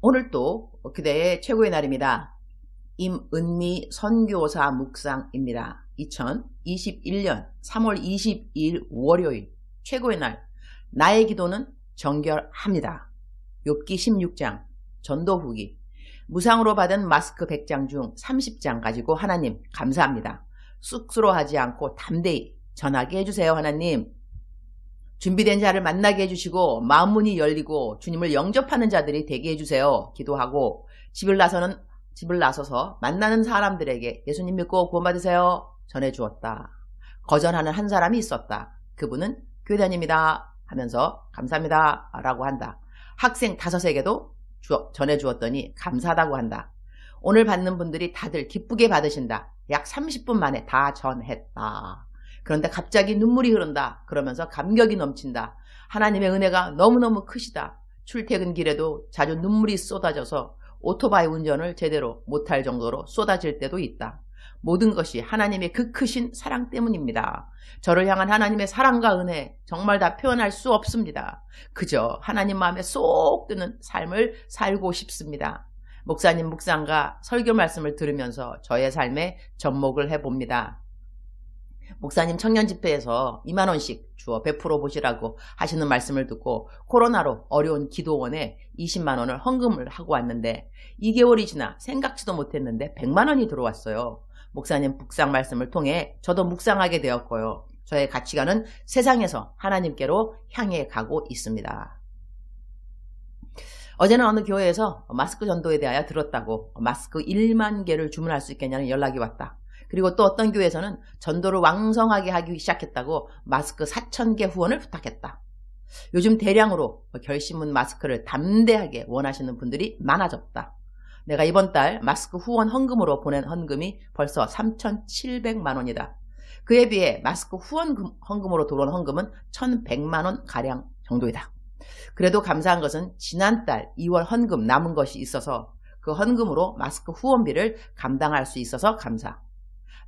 오늘 또 그대의 최고의 날입니다. 임은미 선교사 묵상입니다. 2021년 3월 22일 월요일 최고의 날, 나의 기도는 정결합니다. 욥기 16장 전도 후기, 무상으로 받은 마스크 100장 중 30장 가지고 하나님 감사합니다. 쑥스러워하지 않고 담대히 전하게 해주세요. 하나님, 준비된 자를 만나게 해주시고 마음문이 열리고 주님을 영접하는 자들이 되게 해주세요. 기도하고 집을 나서서 만나는 사람들에게 예수님 믿고 구원받으세요 전해주었다. 거절하는 한 사람이 있었다. 그분은 교회다닙니다 하면서 감사합니다 라고 한다. 학생 5에게도 전해주었더니 감사하다고 한다. 오늘 받는 분들이 다들 기쁘게 받으신다. 약 30분 만에 다 전했다. 그런데 갑자기 눈물이 흐른다. 그러면서 감격이 넘친다. 하나님의 은혜가 너무너무 크시다. 출퇴근길에도 자주 눈물이 쏟아져서 오토바이 운전을 제대로 못할 정도로 쏟아질 때도 있다. 모든 것이 하나님의 그 크신 사랑 때문입니다. 저를 향한 하나님의 사랑과 은혜 정말 다 표현할 수 없습니다. 그저 하나님 마음에 쏙 드는 삶을 살고 싶습니다. 목사님 묵상과 설교 말씀을 들으면서 저의 삶에 접목을 해봅니다. 목사님 청년 집회에서 2만원씩 주어 베풀어 보시라고 하시는 말씀을 듣고 코로나로 어려운 기도원에 20만원을 헌금을 하고 왔는데 2개월이 지나 생각지도 못했는데 100만원이 들어왔어요. 목사님 묵상 말씀을 통해 저도 묵상하게 되었고요. 저의 가치관은 세상에서 하나님께로 향해 가고 있습니다. 어제는 어느 교회에서 마스크 전도에 대하여 들었다고 마스크 1만 개를 주문할 수 있겠냐는 연락이 왔다. 그리고 또 어떤 교회에서는 전도를 왕성하게 하기 시작했다고 마스크 4,000개 후원을 부탁했다. 요즘 대량으로 결심문 마스크를 담대하게 원하시는 분들이 많아졌다. 내가 이번 달 마스크 후원 헌금으로 보낸 헌금이 벌써 3,700만 원이다. 그에 비해 마스크 후원 헌금으로 들어온 헌금은 1,100만 원 가량 정도이다. 그래도 감사한 것은 지난달 2월 헌금 남은 것이 있어서 그 헌금으로 마스크 후원비를 감당할 수 있어서 감사.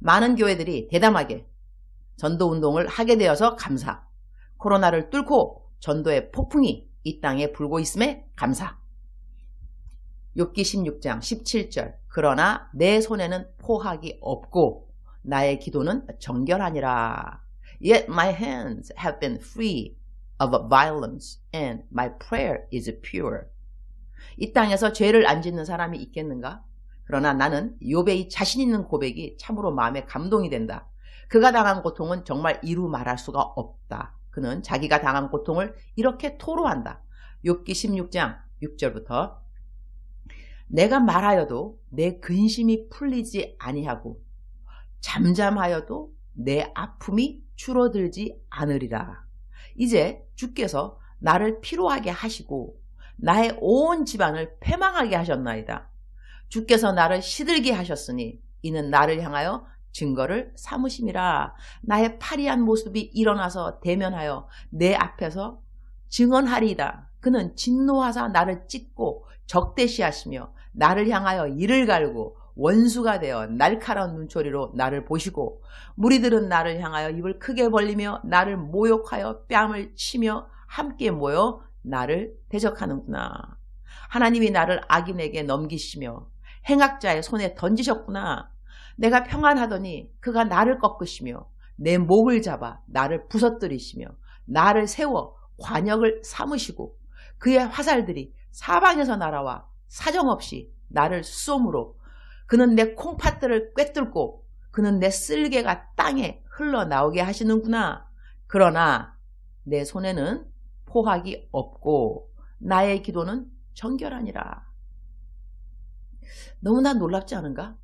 많은 교회들이 대담하게 전도운동을 하게 되어서 감사. 코로나를 뚫고 전도의 폭풍이 이 땅에 불고 있음에 감사. 욥기 16장 17절, 그러나 내 손에는 포학이 없고 나의 기도는 정결하니라. Yet my hands have been free of violence and my prayer is pure. 이 땅에서 죄를 안 짓는 사람이 있겠는가? 그러나 나는 욥의 자신 있는 고백이 참으로 마음에 감동이 된다. 그가 당한 고통은 정말 이루 말할 수가 없다. 그는 자기가 당한 고통을 이렇게 토로한다. 욥기 16장 6절부터 내가 말하여도 내 근심이 풀리지 아니하고 잠잠하여도 내 아픔이 줄어들지 않으리라. 이제 주께서 나를 피로하게 하시고 나의 온 집안을 패망하게 하셨나이다. 주께서 나를 시들게 하셨으니 이는 나를 향하여 증거를 삼으심이라. 나의 파리한 모습이 일어나서 대면하여 내 앞에서 증언하리이다. 그는 진노하사 나를 찢고 적대시하시며 나를 향하여 이를 갈고 원수가 되어 날카로운 눈초리로 나를 보시고 무리들은 나를 향하여 입을 크게 벌리며 나를 모욕하여 뺨을 치며 함께 모여 나를 대적하는구나. 하나님이 나를 악인에게 넘기시며 행악자의 손에 던지셨구나. 내가 평안하더니 그가 나를 꺾으시며 내 목을 잡아 나를 부서뜨리시며 나를 세워 관역을 삼으시고 그의 화살들이 사방에서 날아와 사정없이 나를 쏘므로 그는 내 콩팥들을 꿰뚫고 그는 내 쓸개가 땅에 흘러나오게 하시는구나. 그러나 내 손에는 포학이 없고 나의 기도는 정결하니라. 너무나 놀랍지 않은가?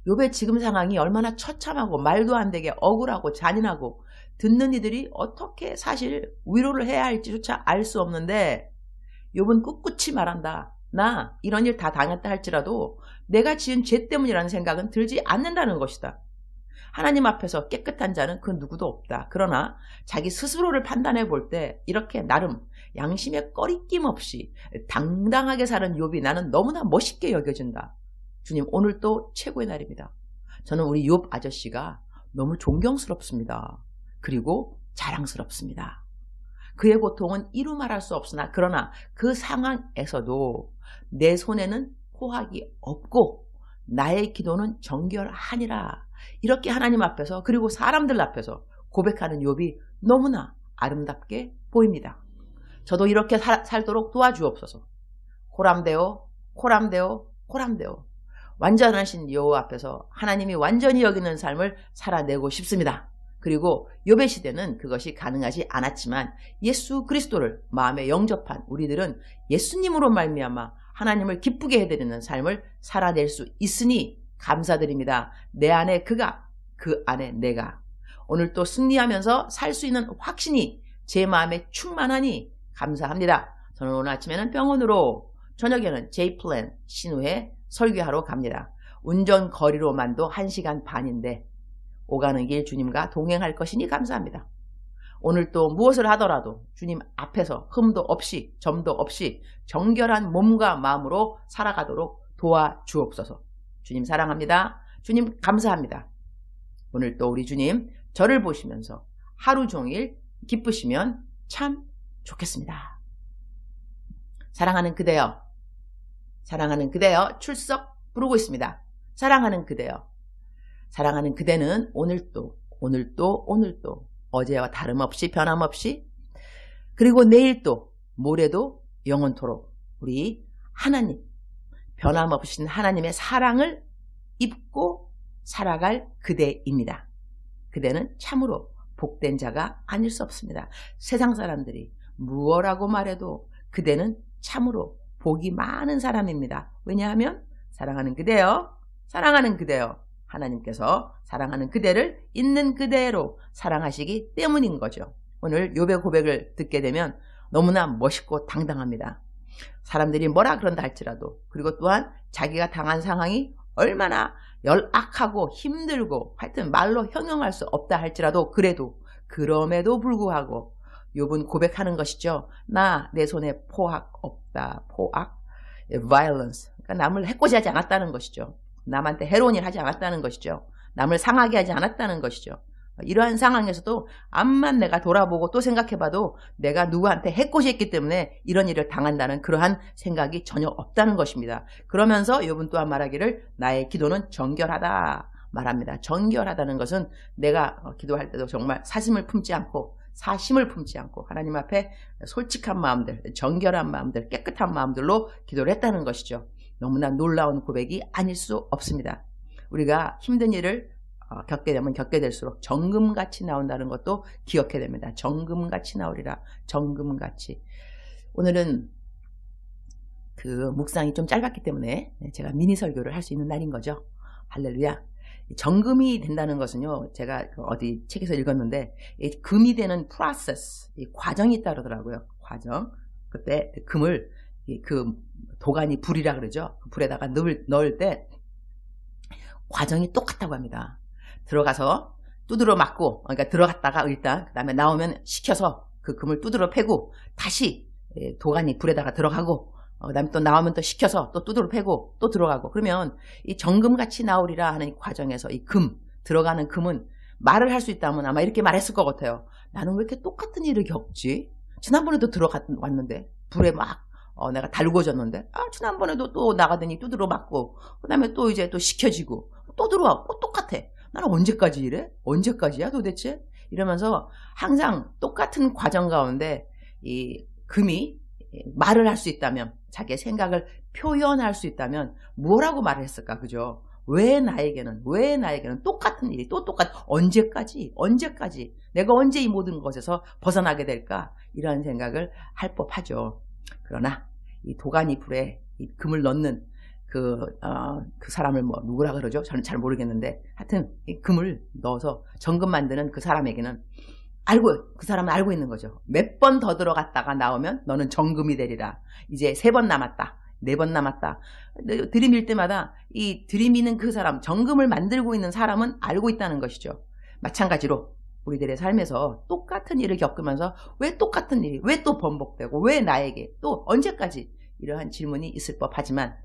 욥의 지금 상황이 얼마나 처참하고 말도 안 되게 억울하고 잔인하고 듣는 이들이 어떻게 사실 위로를 해야 할지조차 알 수 없는데 욥은 꿋꿋이 말한다. 나 이런 일 다 당했다 할지라도 내가 지은 죄 때문이라는 생각은 들지 않는다는 것이다. 하나님 앞에서 깨끗한 자는 그 누구도 없다. 그러나 자기 스스로를 판단해 볼 때 이렇게 나름 양심에 꺼리낌 없이 당당하게 사는 욥이 나는 너무나 멋있게 여겨진다. 주님, 오늘 또 최고의 날입니다. 저는 우리 욥 아저씨가 너무 존경스럽습니다. 그리고 자랑스럽습니다. 그의 고통은 이루 말할 수 없으나 그러나 그 상황에서도 내 손에는 포악이 없고 나의 기도는 정결하니라. 이렇게 하나님 앞에서 그리고 사람들 앞에서 고백하는 욥이 너무나 아름답게 보입니다. 저도 이렇게 살도록 도와주옵소서. 코람데오 코람데오 코람데오. 완전하신 여호와 앞에서 하나님이 완전히 여기는 삶을 살아내고 싶습니다. 그리고 욥의 시대는 그것이 가능하지 않았지만 예수 그리스도를 마음에 영접한 우리들은 예수님으로 말미암아 하나님을 기쁘게 해드리는 삶을 살아낼 수 있으니 감사드립니다. 내 안에 그가, 그 안에 내가. 오늘 또 승리하면서 살 수 있는 확신이 제 마음에 충만하니 감사합니다. 저는 오늘 아침에는 병원으로, 저녁에는 J플랜 신우회 설교하러 갑니다. 운전 거리로만도 1시간 반인데 오가는 길 주님과 동행할 것이니 감사합니다. 오늘 또 무엇을 하더라도 주님 앞에서 흠도 없이 점도 없이 정결한 몸과 마음으로 살아가도록 도와주옵소서. 주님 사랑합니다. 주님 감사합니다. 오늘 또 우리 주님 저를 보시면서 하루 종일 기쁘시면 참 좋겠습니다. 사랑하는 그대여, 사랑하는 그대여 출석 부르고 있습니다. 사랑하는 그대여, 사랑하는 그대는 오늘도 어제와 다름없이 변함없이 그리고 내일도 모레도 영원토록 우리 하나님, 변함없으신 하나님의 사랑을 입고 살아갈 그대입니다. 그대는 참으로 복된 자가 아닐 수 없습니다. 세상 사람들이 무엇라고 말해도 그대는 참으로 복이 많은 사람입니다. 왜냐하면 사랑하는 그대여, 사랑하는 그대여, 하나님께서 사랑하는 그대를 있는 그대로 사랑하시기 때문인 거죠. 오늘 욥의 고백을 듣게 되면 너무나 멋있고 당당합니다. 사람들이 뭐라 그런다 할지라도, 그리고 또한 자기가 당한 상황이 얼마나 열악하고 힘들고 하여튼 말로 형용할 수 없다 할지라도 그럼에도 불구하고 욥은 고백하는 것이죠. 내 손에 포악 없다. 포악, violence. 그러니까 남을 해코지하지 않았다는 것이죠. 남한테 해로운 일 하지 않았다는 것이죠. 남을 상하게 하지 않았다는 것이죠. 이러한 상황에서도 암만 내가 돌아보고 또 생각해봐도 내가 누구한테 해코지했기 때문에 이런 일을 당한다는 그러한 생각이 전혀 없다는 것입니다. 그러면서 욥은 또한 말하기를 나의 기도는 정결하다 말합니다. 정결하다는 것은 내가 기도할 때도 정말 사심을 품지 않고 하나님 앞에 솔직한 마음들, 정결한 마음들, 깨끗한 마음들로 기도를 했다는 것이죠. 너무나 놀라운 고백이 아닐 수 없습니다. 우리가 힘든 일을 겪게 되면 겪게 될수록 정금같이 나온다는 것도 기억해야 됩니다. 정금같이 나오리라. 정금같이. 오늘은 그 묵상이 좀 짧았기 때문에 제가 미니 설교를 할 수 있는 날인 거죠. 할렐루야. 정금이 된다는 것은요, 제가 어디 책에서 읽었는데 금이 되는 프로세스, 과정이 따르더라고요. 과정. 그때 금을 그 도가니 불이라 그러죠. 불에다가 넣을 때 과정이 똑같다고 합니다. 들어가서 두드러 맞고, 그러니까 들어갔다가 일단 그 다음에 나오면 식혀서 그 금을 두드러 패고 다시 도가니 불에다가 들어가고 그 다음에 또 나오면 또 식혀서 또 두드러 패고 또 들어가고, 그러면 이 정금같이 나오리라 하는 이 과정에서 이 들어가는 금은 말을 할 수 있다면 아마 이렇게 말했을 것 같아요. 나는 왜 이렇게 똑같은 일을 겪지? 지난번에도 왔는데 불에 막 내가 달궈졌는데 지난번에도 또 나가더니 두드러 맞고 그 다음에 또 이제 또 식혀지고 또 들어와고 똑같아. 나는 언제까지 이래? 언제까지야 도대체? 이러면서 항상 똑같은 과정 가운데 이 금이 말을 할 수 있다면, 자기의 생각을 표현할 수 있다면 뭐라고 말을 했을까? 그죠? 왜 나에게는 똑같은 일이 또 언제까지 내가 언제 이 모든 것에서 벗어나게 될까? 이런 생각을 할 법하죠. 그러나 이 도가니 불에 이 금을 넣는 그 사람을 누구라 그러죠? 저는 잘 모르겠는데 하여튼 이 금을 넣어서 정금 만드는 그 사람에게는 그 사람은 알고 있는 거죠. 몇 번 더 들어갔다가 나오면 너는 정금이 되리라. 이제 3번 남았다. 4번 남았다. 들이밀 때마다 이 들이미는 그 사람, 정금을 만들고 있는 사람은 알고 있다는 것이죠. 마찬가지로 우리들의 삶에서 똑같은 일을 겪으면서 왜 똑같은 일이 왜 또 번복되고 왜 나에게 또 언제까지 이러한 질문이 있을 법하지만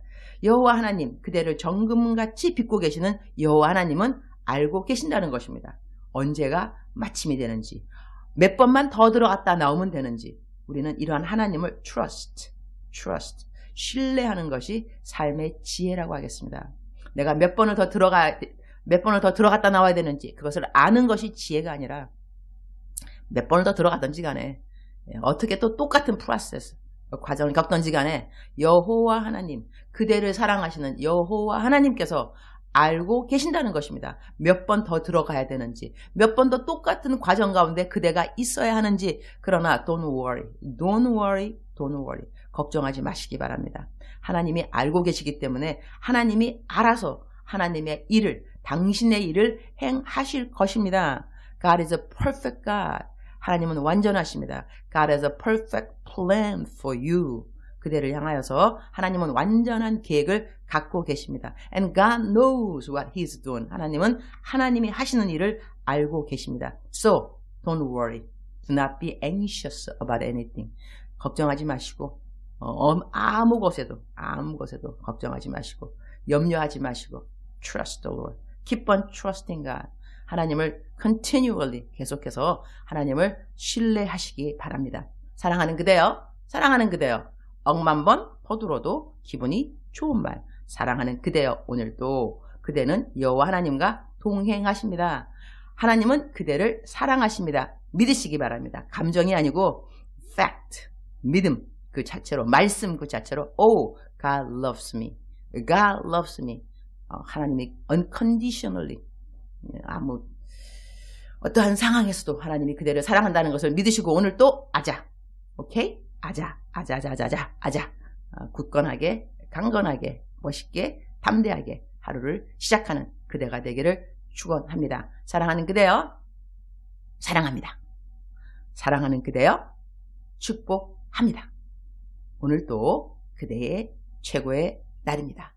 여호와 하나님, 그대를 정금같이 빚고 계시는 여호와 하나님은 알고 계신다는 것입니다. 언제가 마침이 되는지, 몇 번만 더 들어갔다 나오면 되는지 우리는 이러한 하나님을 trust, 신뢰하는 것이 삶의 지혜라고 하겠습니다. 내가 몇 번을 더 들어갔다 나와야 되는지 그것을 아는 것이 지혜가 아니라 몇 번을 더 들어가든지 간에 어떻게 또 똑같은 프로세스, 과정을 겪든지 간에 여호와 하나님, 그대를 사랑하시는 여호와 하나님께서 알고 계신다는 것입니다. 몇 번 더 들어가야 되는지, 몇 번 더 똑같은 과정 가운데 그대가 있어야 하는지. 그러나 don't worry. 걱정하지 마시기 바랍니다. 하나님이 알고 계시기 때문에 하나님이 알아서 하나님의 일을, 당신의 일을 행하실 것입니다. God is a perfect God. 하나님은 완전하십니다. God has a perfect plan for you. 그대를 향하여서 하나님은 완전한 계획을 갖고 계십니다. And God knows what He's doing. 하나님은 하나님이 하시는 일을 알고 계십니다. So, don't worry. Do not be anxious about anything. 걱정하지 마시고 아무 것에도 걱정하지 마시고 염려하지 마시고 Trust the Lord. Keep on trusting God. 하나님을 continually 계속해서 하나님을 신뢰하시기 바랍니다. 사랑하는 그대여. 억만 번 퍼들어도 기분이 좋은 말. 사랑하는 그대여. 오늘도 그대는 여호와 하나님과 동행하십니다. 하나님은 그대를 사랑하십니다. 믿으시기 바랍니다. 감정이 아니고 fact, 믿음 그 자체로, 말씀 그 자체로 Oh, God loves me. God loves me. 하나님이 unconditionally 어떠한 상황에서도 하나님이 그대를 사랑한다는 것을 믿으시고 오늘 또 아자. 오케이? 아자. 굳건하게, 강건하게, 멋있게, 담대하게 하루를 시작하는 그대가 되기를 축원합니다. 사랑하는 그대여. 사랑합니다. 사랑하는 그대여. 축복합니다. 오늘 또 그대의 최고의 날입니다.